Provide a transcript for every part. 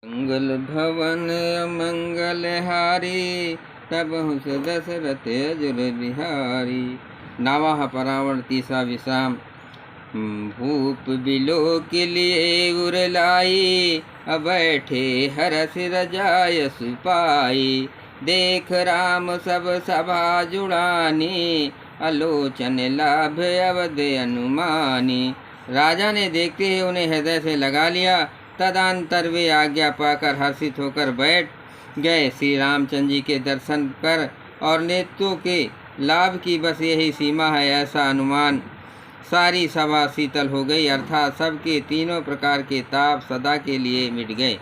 मंगल भवन अमंगल हारी, तबहु से दशरथ अजुर बिहारी। नावाह परावण तीसरा विश्राम। भूप बिलो के लिए उरलाई, अब बैठे हरस रजाय सुपाई। देख राम सब सभा जुड़ानी, आलोचन लाभ अवध अनुमानी। राजा ने देखते ही उन्हें हृदय से लगा लिया। तदंतर वे आज्ञा पाकर हर्षित होकर बैठ गए। श्री रामचंद्र जी के दर्शन कर और नेत्रों के लाभ की बस यही सीमा है, ऐसा अनुमान। सारी सभा शीतल हो गई, अर्थात सबके तीनों प्रकार के ताप सदा के लिए मिट गए।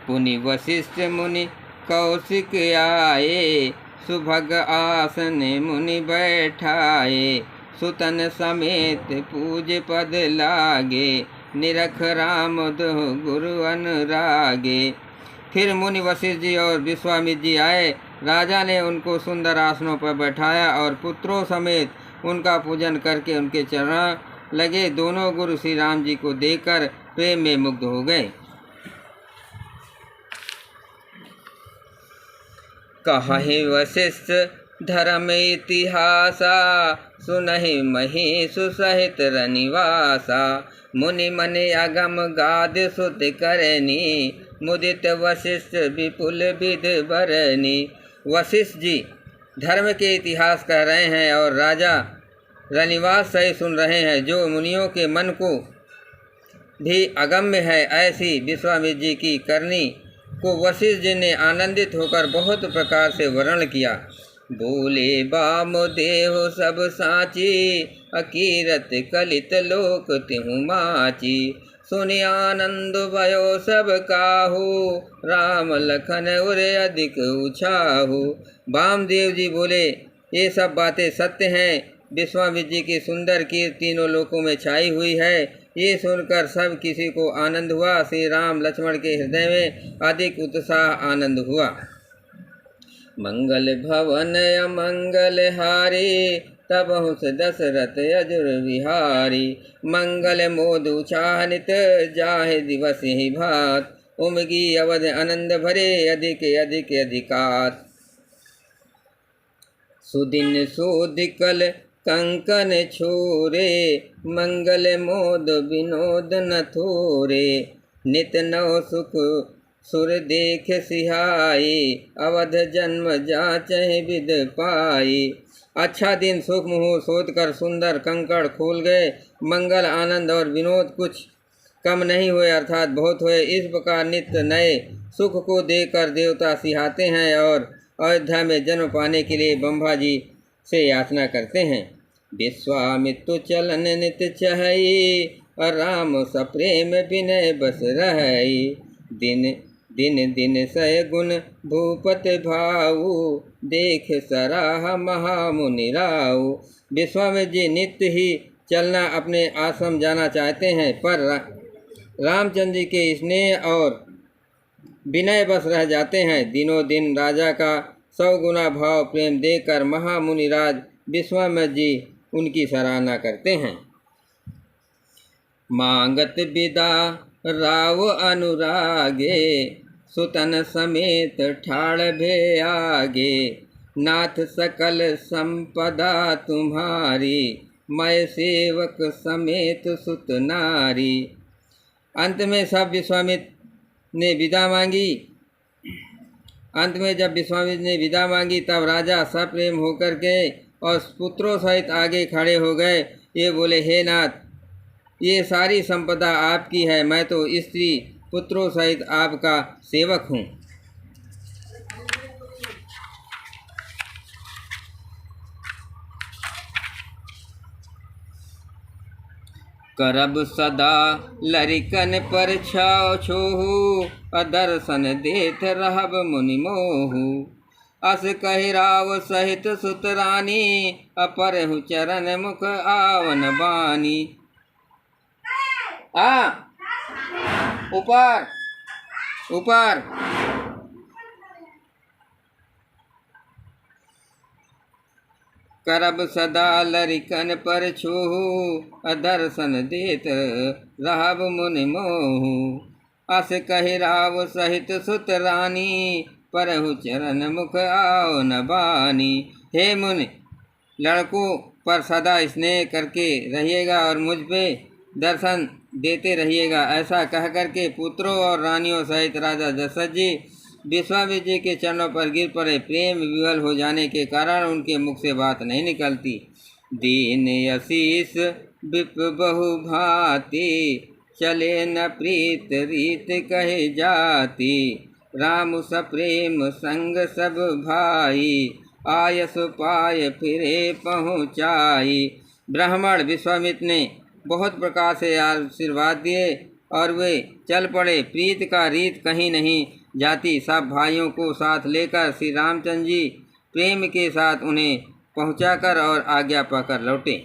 पुनि वशिष्ठ मुनि कौशिक आए, सुभग आसन मुनि बैठाए। सुतन समेत पूज पद लागे, निरख राम दो गुरु अनुरागे। फिर मुनि वशिष्ठ जी और विश्वामित्र जी आए। राजा ने उनको सुंदर आसनों पर बैठाया और पुत्रों समेत उनका पूजन करके उनके चरण लगे। दोनों गुरु श्री राम जी को देखकर प्रेम में मुग्ध हो गए। कहे वशिष्ठ धर्म इतिहासा, सुनहि महेशु सहित रनिवासा। मुनि मन अगम गाद सुत करनी, मुदित वशिष्ठ विपुल विध बरनी। वशिष्ठ जी धर्म के इतिहास कह रहे हैं और राजा रनिवास सही सुन रहे हैं, जो मुनियों के मन को भी अगम्य है। ऐसी विश्वामित्र जी की करनी को वशिष्ठ जी ने आनंदित होकर बहुत प्रकार से वर्णन किया। बोले वामदेव सब साची, अकीरत कलित लोक तिहु माची। सुनि आनंद भयो सब काहू, राम लखन उरे अधिक उछाहू। वामदेव जी बोले, ये सब बातें सत्य हैं। विश्वामित्र जी की सुंदर कीर्ति तीनों लोकों में छाई हुई है। ये सुनकर सब किसी को आनंद हुआ। श्री राम लक्ष्मण के हृदय में अधिक उत्साह आनंद हुआ। मंगल भवन अमंगल हारी, तबहु से दशरथ अजुर बिहारी। मंगल मोद उछानित, जाहे दिवस ही भात। उमगी अवध आनंद भरे, अधिक अधिक अधिकात। सुदिन सुदिकल कंकन छोरे, मंगल मोद विनोद न थोरे। नित नव सुख सुर देख सिहाई, अवध जन्म जाचहि विद पाई। अच्छा दिन सुख मुहूर्त सोच कर सुंदर कंकड़ खोल गए। मंगल आनंद और विनोद कुछ कम नहीं हुए, अर्थात बहुत हुए। इस प्रकार नित्य नए सुख को देखकर देवता सिहाते हैं और अयोध्या में जन्म पाने के लिए ब्रह्मा जी से याचना करते हैं। विश्वामित्र चलन नित चहई, और राम सप्रेम विनय बस रहई। दिन दिन दिन सय गुण भूपत भाऊ, देख सराह महामुनि राऊ। विश्वामित्र जी नित्य ही चलना अपने आश्रम जाना चाहते हैं, पर रामचंद्र जी के स्नेह और विनय बस रह जाते हैं। दिनों दिन राजा का 100 गुना भाव प्रेम देकर महामुनि राज विश्वामित्र जी उनकी सराहना करते हैं। मांगत विदा राव अनुरागे, सुतन समेत ठाड़ भे आगे। नाथ सकल संपदा तुम्हारी, मैं सेवक समेत सुत नारी। अंत में सब विश्वामित्र ने विदा मांगी। अंत में जब विश्वामित्र ने विदा मांगी, तब राजा सप्रेम होकर के और पुत्रों सहित आगे खड़े हो गए। ये बोले, हे नाथ, ये सारी संपदा आपकी है, मैं तो स्त्री पुत्रों सहित आपका सेवक हूँ। करब सदा लरिकन पर छाओ छोहू, अदर्शन देत रहब मुनि मोहू। अस कहि राव सहित सुत रानी, अपरहु चरण मुख आवन बानी। ऊपर ऊपर। करब सदा लरिकन पर छूहू, अदर्शन देत रहब मुनि मोहू। अस कहि राव सहित सुत रानी, परहु चरण मुख आओ न बानी। हे मुनि, लड़कों पर सदा स्नेह करके रहिएगा और मुझ पे दर्शन देते रहिएगा। ऐसा कह करके पुत्रों और रानियों सहित राजा दशरथ जी विश्वामित्र जी के चरणों पर गिर पड़े। प्रेम विवल हो जाने के कारण उनके मुख से बात नहीं निकलती। दीन आशीष विप बहु भांति, चले न प्रीत रीत कहे जाती। राम सप्रेम संग सब भाई, आयस पाय फिरे पहुँचाई। ब्राह्मण विश्वामित्र ने बहुत प्रकार से आशीर्वाद दिए और वे चल पड़े। प्रीत का रीत कहीं नहीं जाती। सब भाइयों को साथ लेकर श्री रामचंद्र जी प्रेम के साथ उन्हें पहुंचाकर और आज्ञा पाकर लौटे।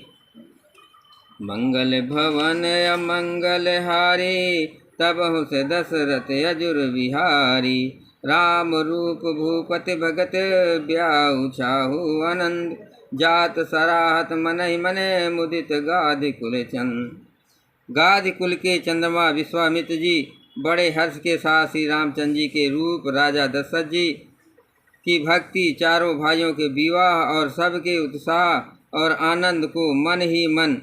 मंगल भवन अमंगल हारी, तब से दशरथ अजुर विहारी। राम रूप भूपति भगत, ब्याहु छाहु आनंद। जात सराहत मनहि मने, मुदित गाधि कुल चंद। गाधि कुल के चंद्रमा विश्वामित्र जी बड़े हर्ष के साथ श्री रामचंद्र जी के रूप, राजा दशरथ जी की भक्ति, चारों भाइयों के विवाह और सबके उत्साह और आनंद को मन ही मन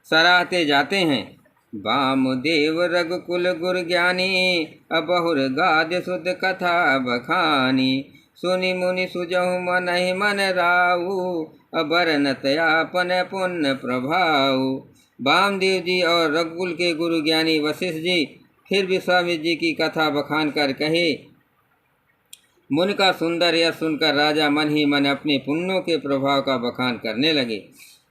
सराहते जाते हैं। वामदेव रघुकुल गुर ज्ञानी, बहुर गाद्य शुद्ध कथा बखानी। सुनि मुनि सुजहु मनहि मन राऊ, बरनत आपन पुण्य प्रभाऊ। वामदेव जी और रघुकुल के गुरु ज्ञानी वशिष्ठ जी फिर विश्वामित्र जी की कथा बखान कर कहे। मुनि का सुंदर यश सुनकर राजा मन ही मन अपने पुण्यों के प्रभाव का बखान करने लगे।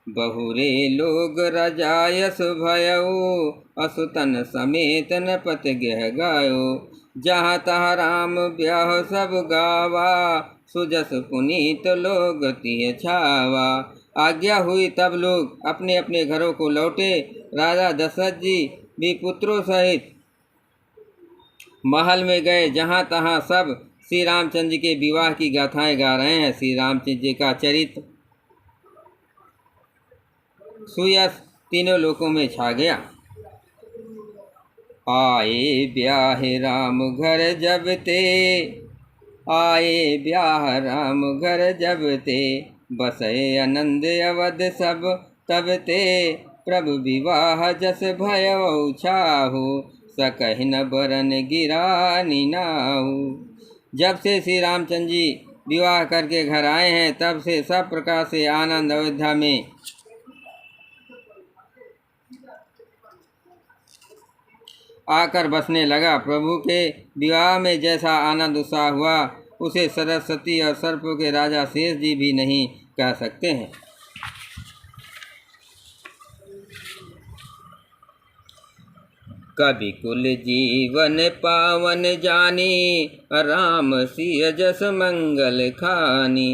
बहुरे लोग रजायस भयऊ, असुतन समेत न पत गह गायो। जहाँ तहाँ राम ब्याह सब गावा, सुजस पुनीत लोग तिह छावा। आज्ञा हुई तब लोग अपने अपने घरों को लौटे। राजा दशरथ जी भी पुत्रों सहित महल में गए। जहाँ तहाँ सब श्री रामचंद्र जी के विवाह की गाथाएं गा रहे हैं। श्री रामचंद्र जी का चरित्र सुयश तीनों लोकों में छा गया। आए ब्याह राम घर जब ते, आए ब्याह राम घर जब ते। बसय आनंद अवध सब तब ते, प्रभु विवाह जस भयउ छाहु। सकहि न बरन गिरा निनाहु। जब से श्री रामचंद्र जी विवाह करके घर आए हैं, तब से सब प्रकार से आनंद अयोध्या में आकर बसने लगा। प्रभु के विवाह में जैसा आनंद उत्साह हुआ, उसे सरस्वती और सर्पों के राजा शेष जी भी नहीं कह सकते हैं। कवि कुल जीवन पावन जानी, राम सिय जस मंगल खानी।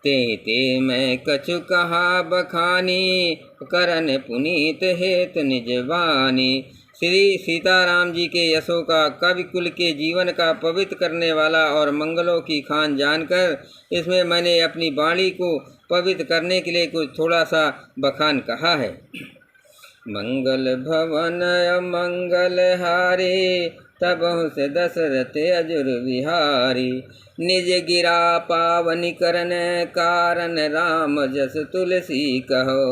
ते मैं कछु कहा बखानी, करन पुनीत हेत निजवानी। श्री सीताराम जी के यशों का, कवि कुल के जीवन का पवित्र करने वाला और मंगलों की खान जानकर इसमें मैंने अपनी वाणी को पवित्र करने के लिए कुछ थोड़ा सा बखान कहा है। मंगल भवन अमंगल हारी, तब से दशरथ अजुर विहारी। निज गिरा पावनि करन कारण, राम जस तुलसी कहो।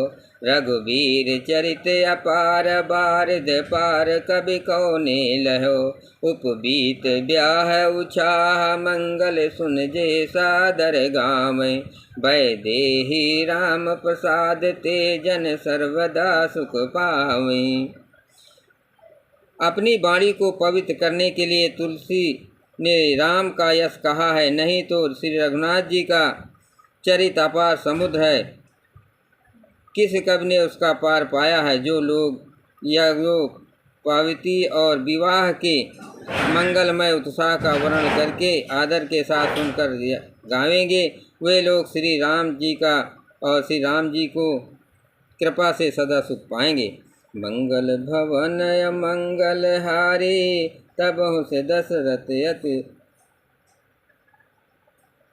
रघुवीर चरित अपार, बारिद पार कवि कौने लहो। उपबीत ब्याह उछाह, मंगल सुन जे सादर गावै। वैदेही राम प्रसाद ते, जन सर्वदा सुख पावै। अपनी वाणी को पवित्र करने के लिए तुलसी ने राम का यश कहा है, नहीं तो श्री रघुनाथ जी का चरित अपार समुद्र है। किस कवि ने उसका पार पाया है। जो लोग पावित्री और विवाह के मंगलमय उत्साह का वर्णन करके आदर के साथ सुनकर गावेंगे, वे लोग श्री राम जी का और श्री राम जी को कृपा से सदा सुख पाएंगे। मंगल भवन मंगल हारी, तब से दशरथ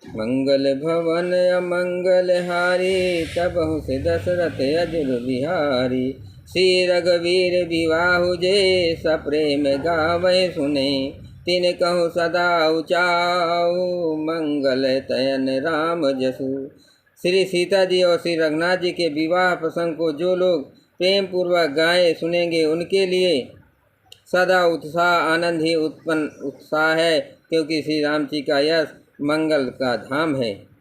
मंगल भवन अमंगल हारी, तबहु से दशरथ अजुर बिहारी। श्री रघुवीर विवाहु जे, सप्रेम गावै सुने। तिन कहु सदा उचाऊ, मंगल तयन राम जसु। श्री सीता जी और श्री रघुनाथ जी के विवाह प्रसंग को जो लोग प्रेम पूर्वक गाए सुनेंगे, उनके लिए सदा उत्साह आनंद ही उत्साह है, क्योंकि श्री राम जी का यश मंगल का धाम है।